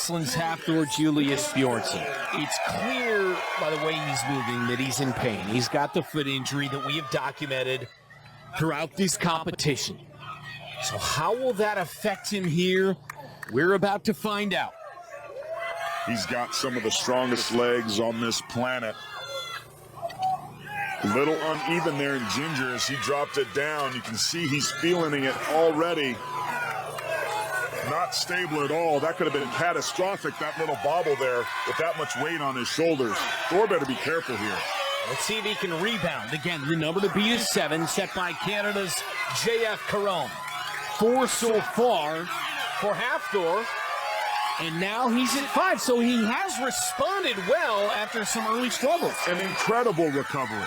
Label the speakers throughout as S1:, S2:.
S1: Iceland's half-door Julius Bjornsson. It's clear by the way he's moving that he's in pain. He's got the foot injury that we have documented throughout this competition. So how will that affect him here? We're about to find out.
S2: He's got some of the strongest legs on this planet. A little uneven there in Ginger as he dropped it down. You can see he's feeling it already. Not stable at all. That could have been catastrophic, that little bobble there with that much weight on his shoulders. Thor better be careful here.
S1: Let's see if he can rebound. Again, the number to beat is 7, set by Canada's J.F. Caron. 4 so far for half-door. And now he's at 5, so he has responded well after some early struggles.
S2: An incredible recovery.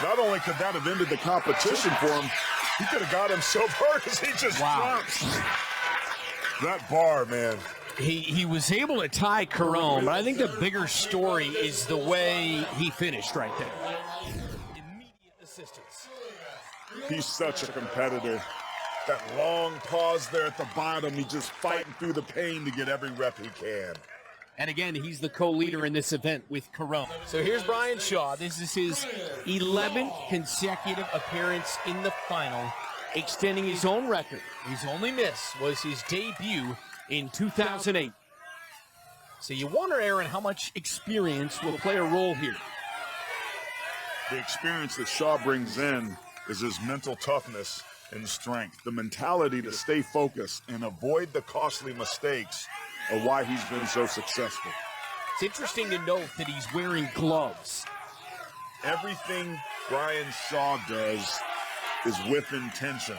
S2: Not only could that have ended the competition for him, he could have got himself hurt as he just drops. That bar, man.
S1: He was able to tie Caron, but I think the bigger story is the way he finished right there. Immediate assistance.
S2: He's such a competitor. That long pause there at the bottom, he's just fighting through the pain to get every rep he can.
S1: And again, he's the co-leader in this event with Caron. So here's Brian Shaw. This is his 11th consecutive appearance in the final, extending his own record. His only miss was his debut in 2008. So you wonder, Aaron, how much experience will play a role here?
S2: The experience that Shaw brings in is his mental toughness and strength. The mentality to stay focused and avoid the costly mistakes are why he's been so successful.
S1: It's interesting to note that he's wearing gloves.
S2: Everything Brian Shaw does is with intention.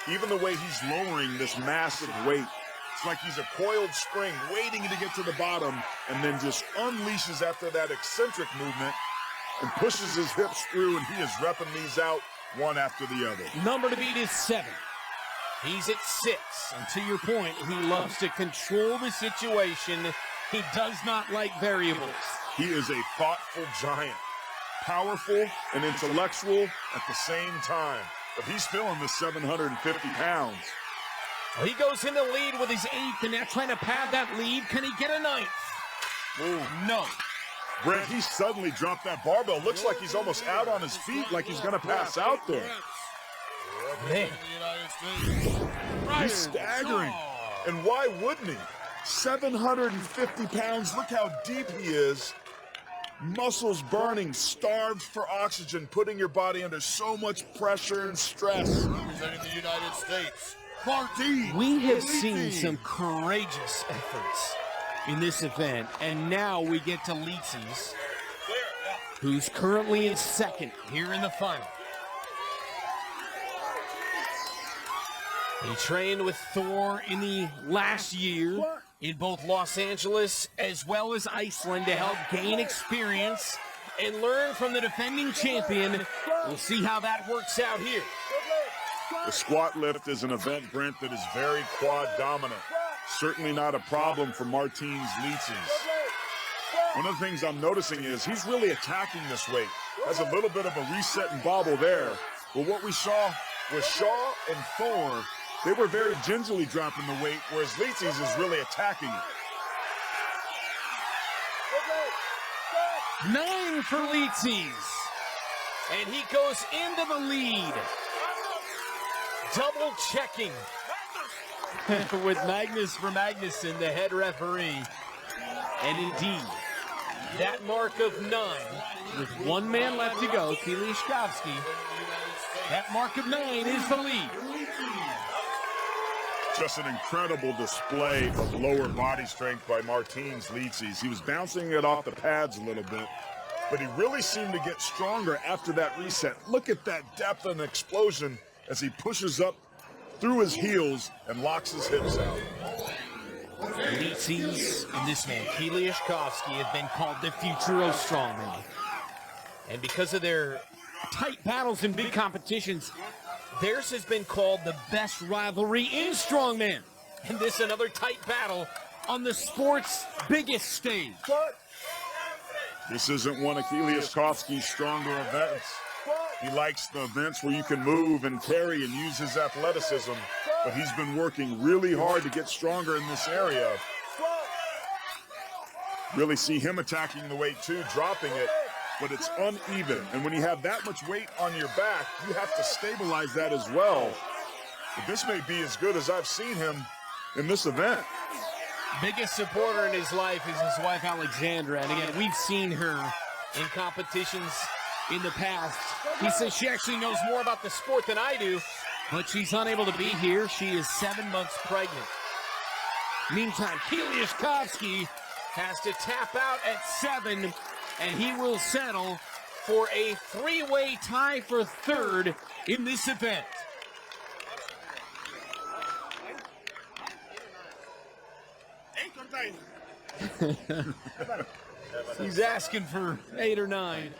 S2: Even the way he's lowering this massive weight, it's like he's a coiled spring waiting to get to the bottom and then just unleashes after that eccentric movement and pushes his hips through, and he is repping these out one after the other.
S1: Number to beat is 7. He's at 6. And to your point, he loves to control the situation. He does not like variables.
S2: He is a thoughtful giant, powerful and intellectual at the same time. But he's feeling the 750 pounds.
S1: Well, he goes in the lead with his 8th, and now trying to pad that lead. Can he get a 9th?
S2: Ooh.
S1: No.
S2: Brent, he suddenly dropped that barbell. Looks like he's almost out on his feet, like he's going to pass out there.
S1: Man.
S2: He's staggering. And why wouldn't he? 750 pounds. Look how deep he is. Muscles burning, starved for oxygen, putting your body under so much pressure and stress.
S3: Representing the United States, Martin.
S1: We have seen some courageous efforts in this event, and now we get to Leetsies, who's currently in 2nd here in the final. He trained with Thor in the last year in both Los Angeles as well as Iceland to help gain experience and learn from the defending champion. We'll see how that works out here.
S2: The squat lift is an event, Brent, that is very quad dominant. Certainly not a problem for Martin's Leetsies. One of the things I'm noticing is he's really attacking this weight. Has a little bit of a reset and bobble there. But what we saw with Shaw and Thor, they were very gingerly dropping the weight, whereas Leetsies is really attacking it.
S1: 9 for Leetsies. And he goes into the lead. Double checking with Magnus Magnuson, the head referee. And indeed, that mark of 9, with 1 man left to go, Kilishkovsky, that mark of 9 is the lead.
S2: Just an incredible display of lower body strength by Martin's Leetsies. He was bouncing it off the pads a little bit, but he really seemed to get stronger after that reset. Look at that depth and explosion as he pushes up through his heels and locks his hips out.
S1: Leetsies and this man, Kilishkovsky, have been called the future of Strongman. And because of their tight battles in big competitions, theirs has been called the best rivalry in Strongman. And this another tight battle on the sport's biggest stage.
S2: This isn't one of Kilishkovsky's stronger events. He likes the events where you can move and carry and use his athleticism, but he's been working really hard to get stronger in this area. Really see him attacking the weight too, dropping it, but it's uneven. And when you have that much weight on your back, you have to stabilize that as well. But this may be as good as I've seen him in this event.
S1: Biggest supporter in his life is his wife, Alexandra. And again, we've seen her in competitions in the past. He says she actually knows more about the sport than I do, but she's unable to be here. She is 7 months pregnant. Meantime, Kiliashkovsky has to tap out at 7, and he will settle for a 3-way tie for third in this event. He's asking for 8 or 9.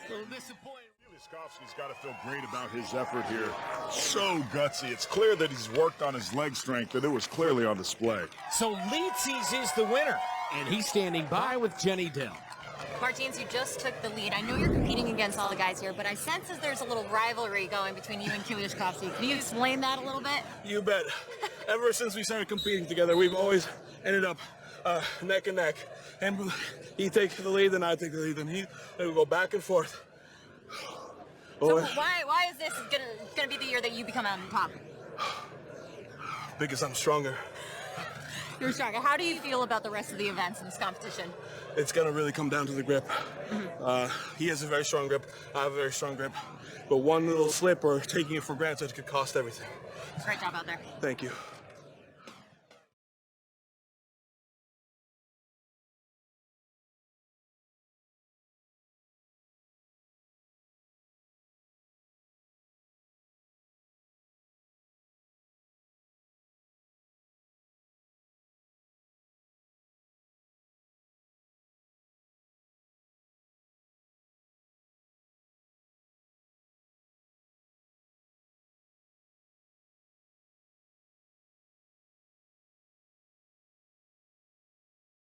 S1: A little disappointed.
S2: Kiliashkovsky's got to feel great about his effort here. So gutsy. It's clear that he's worked on his leg strength, and it was clearly on display.
S1: So Leetsies is the winner, and he's standing by with Jenny Dell.
S4: Martins, you just took the lead. I know you're competing against all the guys here, but I sense that there's a little rivalry going between you and Kiliashkovsky. Can you explain that a little bit?
S5: You bet. Ever since we started competing together, we've always ended up neck and neck. And he takes the lead, and I take the lead, and we go back and forth.
S4: So why is this gonna be the year that you become on top?
S5: Because I'm stronger.
S4: You're stronger. How do you feel about the rest of the events in this competition?
S5: It's gonna really come down to the grip. He has a very strong grip. I have a very strong grip. But one little slip or taking it for granted could cost everything.
S4: Great job out there.
S5: Thank you.